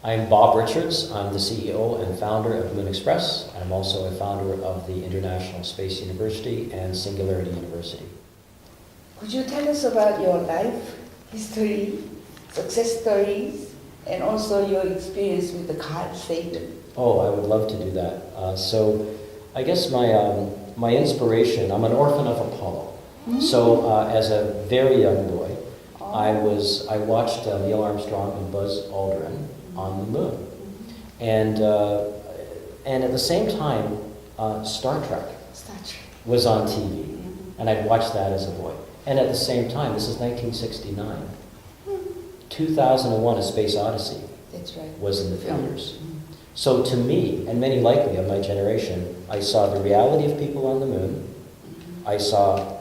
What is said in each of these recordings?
I'm Bob Richards. I'm the CEO and founder of MoonExpress. I'm also a founder of the International Space University and Singularity University. Could you tell us about your life, history, success stories, and also your experience with the Carl Sagan? Oh, I would love to do that. So I guess my inspiration, I'm an orphan of Apollo. Mm-hmm. So as a very young boy, I watched Neil Armstrong and Buzz Aldrin on the moon. Mm-hmm. And at the same time, Star Trek was on TV, mm-hmm. and I'd watched that as a boy. And at the same time, this is 1969, 2001: A Space Odyssey was in the theaters. Mm-hmm. So to me, and many likely of my generation, I saw the reality of people on the moon. Mm-hmm. I saw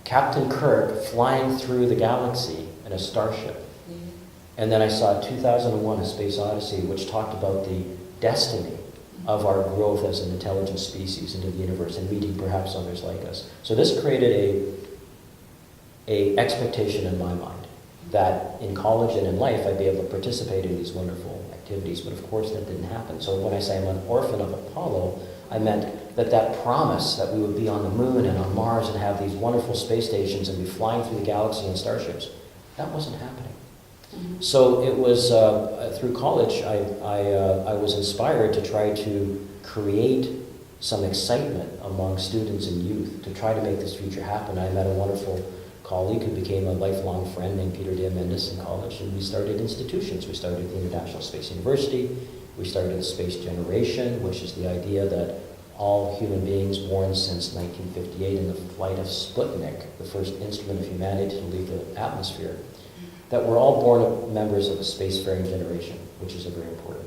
Captain Kirk flying through the galaxy in a starship. Mm-hmm. And then I saw 2001: A Space Odyssey, which talked about the destiny of our growth as an intelligent species into the universe and meeting perhaps others like us. So this created a expectation in my mind that in college and in life I'd be able to participate in these wonderful activities, but of course that didn't happen. So when I say I'm an orphan of Apollo, I meant that promise that we would be on the moon and on Mars and have these wonderful space stations and be flying through the galaxy in starships, that wasn't happening. Mm-hmm. So it was through college I was inspired to try to create some excitement among students and youth to try to make this future happen. I met a wonderful colleague who became a lifelong friend named Peter Diamandis in college, and we started institutions. We started the International Space University, we started the Space Generation, which is the idea that all human beings born since 1958 in the flight of Sputnik, the first instrument of humanity to leave the atmosphere, that we're all born members of a spacefaring generation, which is very important.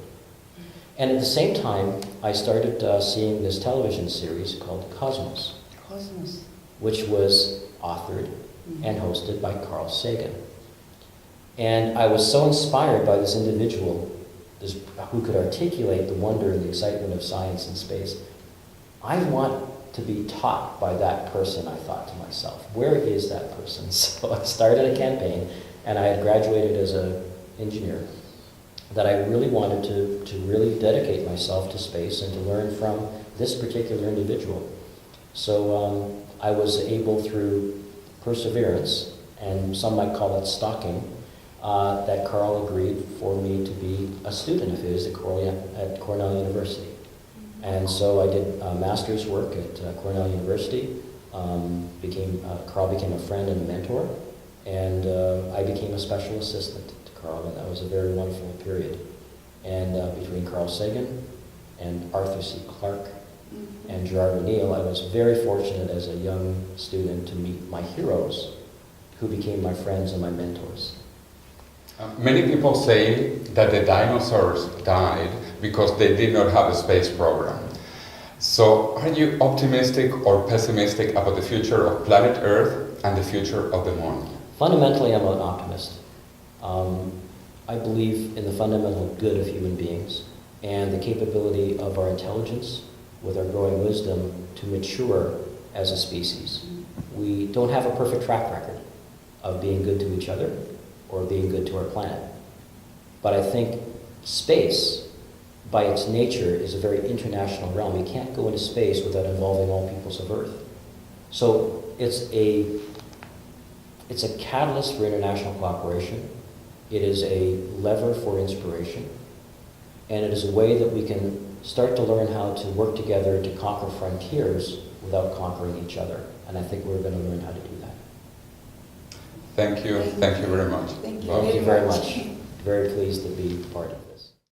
And at the same time, I started seeing this television series called Cosmos, which was authored and hosted by Carl Sagan. And I was so inspired by this individual who could articulate the wonder and the excitement of science and space. I want to be taught by that person, I thought to myself. Where is that person? So I started a campaign, and I had graduated as an engineer, that I really wanted to really dedicate myself to space and to learn from this particular individual. So I was able, through perseverance, and some might call it stalking, that Carl agreed for me to be a student of his at Cornell University. And so I did master's work at Cornell University, Carl became a friend and a mentor, and I became a special assistant to Carl, and that was a very wonderful period. And between Carl Sagan and Arthur C. Clarke and Gerard O'Neill, I was very fortunate as a young student to meet my heroes, who became my friends and my mentors. Many people say that the dinosaurs died because they did not have a space program. So are you optimistic or pessimistic about the future of planet Earth and the future of the moon? Fundamentally, I'm an optimist. I believe in the fundamental good of human beings and the capability of our intelligence with our growing wisdom to mature as a species. We don't have a perfect track record of being good to each other or being good to our planet. But I think space, by its nature, is a very international realm. We can't go into space without involving all peoples of Earth. So it's a catalyst for international cooperation. It is a lever for inspiration. And it is a way that we can start to learn how to work together to conquer frontiers without conquering each other. And I think we're going to learn how to do that. Thank you very much. Thank you very much. Very pleased to be part of this.